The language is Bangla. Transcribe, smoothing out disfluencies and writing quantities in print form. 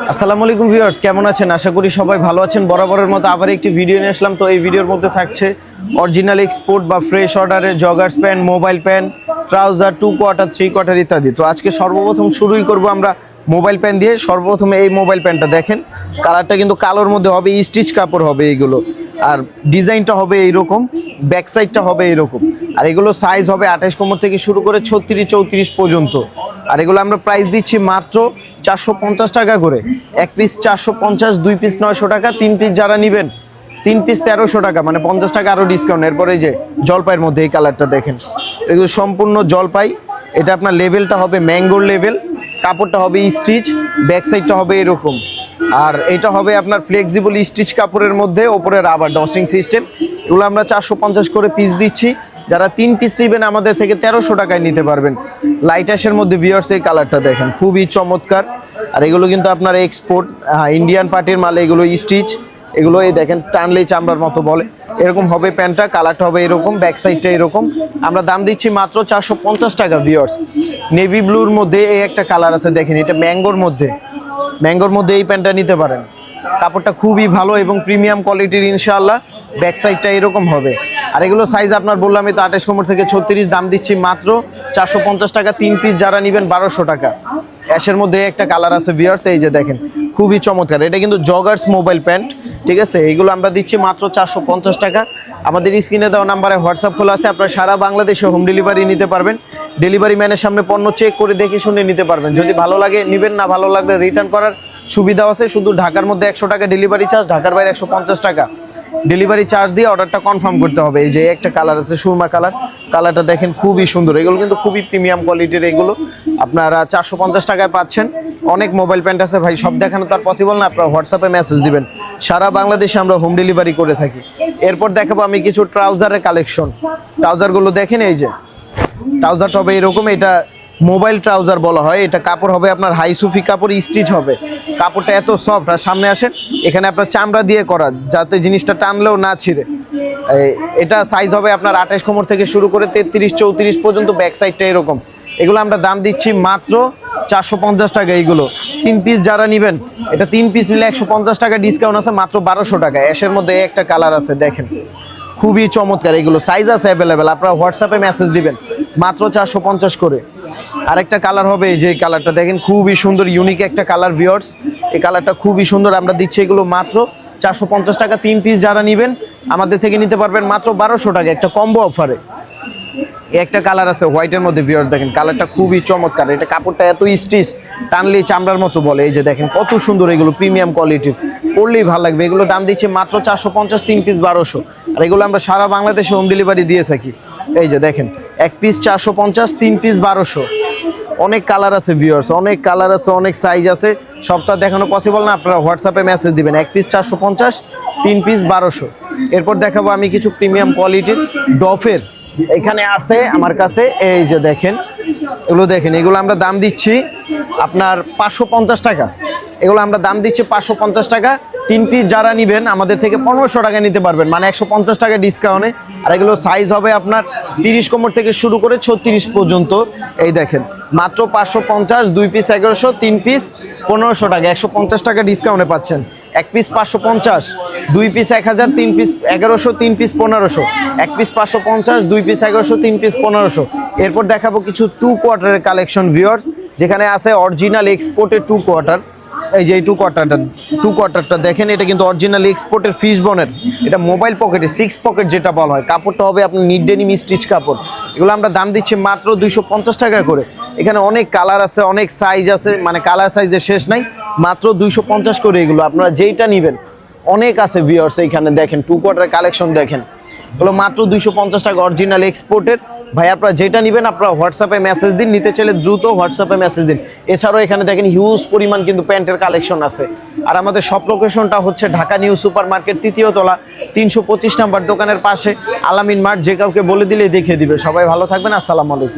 আসসালামু আলাইকুম ভিউয়ার্স, কেমন আছেন? আশা করি সবাই ভালো আছেন। বরাবরের মতো আবার একটি ভিডিও নিয়ে আসলাম। তো এই ভিডিওর মধ্যে থাকছে অরিজিনাল এক্সপোর্ট বা ফ্রেশ অর্ডারের joggers pant, mobile pant, trouser, 2 quarter, 3 quarter ইত্যাদি। তো আজকে সর্বপ্রথম শুরুই করব আমরা মোবাইল প্যান্ট দিয়ে। সর্বপ্রথমে এই মোবাইল প্যান্টটা দেখেন, কালারটা কিন্তু কালোর মধ্যে হবে, স্টিচ কাপড় হবে এইগুলো, আর ডিজাইনটা হবে এইরকম, ব্যাক সাইডটা হবে এইরকম। আর এগুলো সাইজ হবে 28 কোমর থেকে শুরু করে 36, 34 পর্যন্ত। আর এগুলো আমরা প্রাইস দিচ্ছি মাত্র 450 টাকা করে। এক পিস 450, 2 পিস 900 টাকা, 3 পিস যারা নেবেন 3 পিস 1300 টাকা, মানে 50 টাকা আরও ডিসকাউন্ট। এরপরে যে জলপাইয়ের মধ্যে এই কালারটা দেখেন, এগুলো সম্পূর্ণ জলপাই। এটা আপনার লেভেলটা হবে ম্যাঙ্গোর লেভেল, কাপড়টা হবে স্টিচ, ব্যাক সাইডটা হবে এরকম। আর এটা হবে আপনার ফ্লেক্সিবল স্টিচ কাপড়ের মধ্যে, ওপরে রাবার ডস্টিং সিস্টেম। এগুলো আমরা 450 করে পিস দিচ্ছি। যারা 3 পিস নেবেন আমাদের থেকে 1300 টাকায় নিতে পারবেন। লাইট অ্যাশের মধ্যে ভিউয়ার্স এই কালারটা দেখেন, খুবই চমৎকার। আর এগুলো কিন্তু আপনার এক্সপোর্ট, ইন্ডিয়ান পার্টির মাল, এগুলো স্টিচ। এগুলো এই দেখেন টানলেই চামড়ার মতো বলে, এরকম হবে প্যান্টটা। কালারটা হবে এরকম, ব্যাক সাইডটা এরকম। আমরা দাম দিচ্ছি মাত্র 450 টাকা ভিউয়ার্স। নেভি ব্লুর মধ্যে এই একটা কালার আছে দেখেন, এটা ম্যাঙ্গোর মধ্যে এই প্যান্টটা নিতে পারেন। কাপড়টা খুবই ভালো এবং প্রিমিয়াম কোয়ালিটির ইনশাআল্লাহ। ব্যাক সাইডটা এরকম হবে। আর এগুলো সাইজ আপনার বললামই তো 28 কোমর থেকে 36, দাম দিচ্ছি মাত্র 450 টাকা। 3 পিস যারা নেবেন 1200 টাকা। অ্যাশের মধ্যে একটা কালার আছে ভিউয়ার্স, এই যে দেখেন, খুবই চমৎকার। এটা কিন্তু জগার্স মোবাইল প্যান্ট, ঠিক আছে? এগুলো আমরা দিচ্ছি মাত্র 450 টাকা। আমাদের স্ক্রিনে দেওয়া নাম্বারে হোয়াটসঅ্যাপ খোলা আছে, আপনারা সারা বাংলাদেশে হোম ডেলিভারি নিতে পারবেন। ডেলিভারি ম্যানের সামনে পণ্য চেক করে দেখে শুনে নিতে পারবেন। যদি ভালো লাগে নেবেন, না ভালো লাগলে রিটার্ন করার সুবিধা আছে। শুধু ঢাকার মধ্যে 100 টাকা ডেলিভারি চার্জ, ঢাকার বাইরে 150 টাকা ডেলিভারি চার্জ দিয়ে অর্ডারটা কনফার্ম করতে হবে। এই যে একটা কালার আছে সুরমা কালার, কালারটা দেখেন খুবই সুন্দর। এগুলো কিন্তু খুবই প্রিমিয়াম কোয়ালিটির, এগুলো আপনারা 450 টাকায় পাচ্ছেন। অনেক মোবাইল প্যান্ট আছে ভাই, সব দেখানো তো আর পসিবল না। আপনারা হোয়াটসঅ্যাপে মেসেজ দিবেন, সারা বাংলাদেশে আমরা হোম ডেলিভারি করে থাকি। এরপর দেখাবো আমি কিছু ট্রাউজারের কালেকশন। ট্রাউজারগুলো দেখেন, এই যে ট্রাউজারটা হবে এরকম, এটা মোবাইল ট্রাউজার বলা হয়। এটা কাপড় হবে আপনার হাই সুফি কাপড়, স্টিচ হবে। কাপড়টা এত সফট। আর সামনে আসেন, এখানে আপনার চামড়া দিয়ে করা, যাতে জিনিসটা টানলেও না ছিঁড়ে। এটা সাইজ হবে আপনার 28 কোমর থেকে শুরু করে 33, 34 পর্যন্ত। ব্যাক সাইডটা এরকম। এগুলো আমরা দাম দিচ্ছি মাত্র 450 টাকা। এইগুলো 3 পিস যারা নেবেন, এটা 3 পিস নিলে 150 টাকা ডিসকাউন্ট আছে, মাত্র 1200 টাকা। অ্যাশের মধ্যে একটা কালার আছে দেখেন, খুবই চমৎকার। এগুলো সাইজ আছে অ্যাভেলেবেল, আপনারা হোয়াটসঅ্যাপে মেসেজ দিবেন, মাত্র 450 করে। আরেকটা কালার হবে, এই যে কালারটা দেখেন, খুবই সুন্দর, ইউনিক একটা কালার ভিউয়ার্স। এই কালারটা খুবই সুন্দর। আমরা দিচ্ছি এগুলো মাত্র 450 টাকা। 3 পিস যারা নেবেন আমাদের থেকে নিতে পারবেন মাত্র 1200 টাকা, একটা কম্বো অফারে। একটা কালার আছে হোয়াইটের মধ্যে ভিউয়ার্স, দেখেন কালারটা খুবই চমৎকার। এটা কাপড়টা এত স্টিচ, টানলেই চামড়ার মতো বলে। এই যে দেখেন কত সুন্দর, এগুলো প্রিমিয়াম কোয়ালিটির, পরলেই ভালো লাগবে। এগুলো দাম দিচ্ছে মাত্র 450, 3 পিস 1200। আর এগুলো আমরা সারা বাংলাদেশে হোম ডেলিভারি দিয়ে থাকি। এই যে দেখেন, 1 পিস 450, 3 পিস 1200। অনেক কালার আছে ভিউয়ার্স, অনেক কালার আছে, অনেক সাইজ আছে। সবটা দেখানো পসিবল না, আপনারা হোয়াটসঅ্যাপে মেসেজ দিবেন। 1 পিস 450, 3 পিস 1200। এরপর দেখাবো আমি কিছু প্রিমিয়াম কোয়ালিটির ডফের, এখানে আছে আমার কাছে। এই যে দেখেন, এগুলো দেখেন, এগুলো আমরা দাম দিচ্ছি আপনার 550 টাকা। এগুলো আমরা দাম দিচ্ছি 550 টাকা। 3 পিস যারা নেবেন আমাদের থেকে 1500 টাকা নিতে পারবেন, মানে 150 টাকা ডিসকাউন্টে। আর এগুলো সাইজ হবে আপনার 30 কোমর থেকে শুরু করে 36 পর্যন্ত। এই দেখেন, মাত্র 550, 2 পিস 1100, 3 পিস 1500 টাকা, 150 টাকা ডিসকাউন্টে পাচ্ছেন। 1 piece 550, 2 piece 1000, 3 piece 1100, 3 piece 1500। 1 piece 550, 2 piece 1100, 3 piece 1500। এরপর দেখাবো কিছু 2 কোয়ার্টারের কালেকশন ভিউয়ার্স, যেখানে আছে অরিজিনাল এক্সপোর্টের 2 কোয়ার্টার। এই যে এই 2 কোয়ার্টারটা দেখেন, এটা কিন্তু অরিজিনাল এক্সপোর্টের ফিশ বনের। এটা মোবাইল পকেটে 6 পকেট যেটা বলা হয়। কাপড়টা হবে আপনার নিট ডেনিম স্টিচ কাপড়। এগুলো আমরা দাম দিচ্ছি মাত্র 250 টাকা করে। এখানে অনেক কালার আছে, অনেক সাইজ আছে, মানে কালার সাইজের শেষ নাই। মাত্র 250 করে। এগুলো আপনারা যেইটা নেবেন, অনেক আছে ভিউয়ার্স। এইখানে দেখেন 2 কোয়ার্টার কালেকশন দেখেন, এগুলো মাত্র 250 টাকা, অরিজিনাল এক্সপোর্টের। ভাই আপনারা যেটা নেবেন আপনারা হোয়াটসঅ্যাপে মেসেজ দিন, নিতে চাইলে দ্রুত হোয়াটসঅ্যাপে মেসেজ দিন। এছাড়াও এখানে দেখেন হিউজ পরিমাণ কিন্তু প্যান্টের কালেকশন আছে। আর আমাদের সব লোকেশনটা হচ্ছে ঢাকা নিউ সুপার মার্কেট, 3য় তলা, 325 নাম্বার দোকানের পাশে আলামিন মার্ট। যে কাউকে বলে দিলে দেখিয়ে দিবে। সবাই ভালো থাকবেন, আসসালামু আলাইকুম।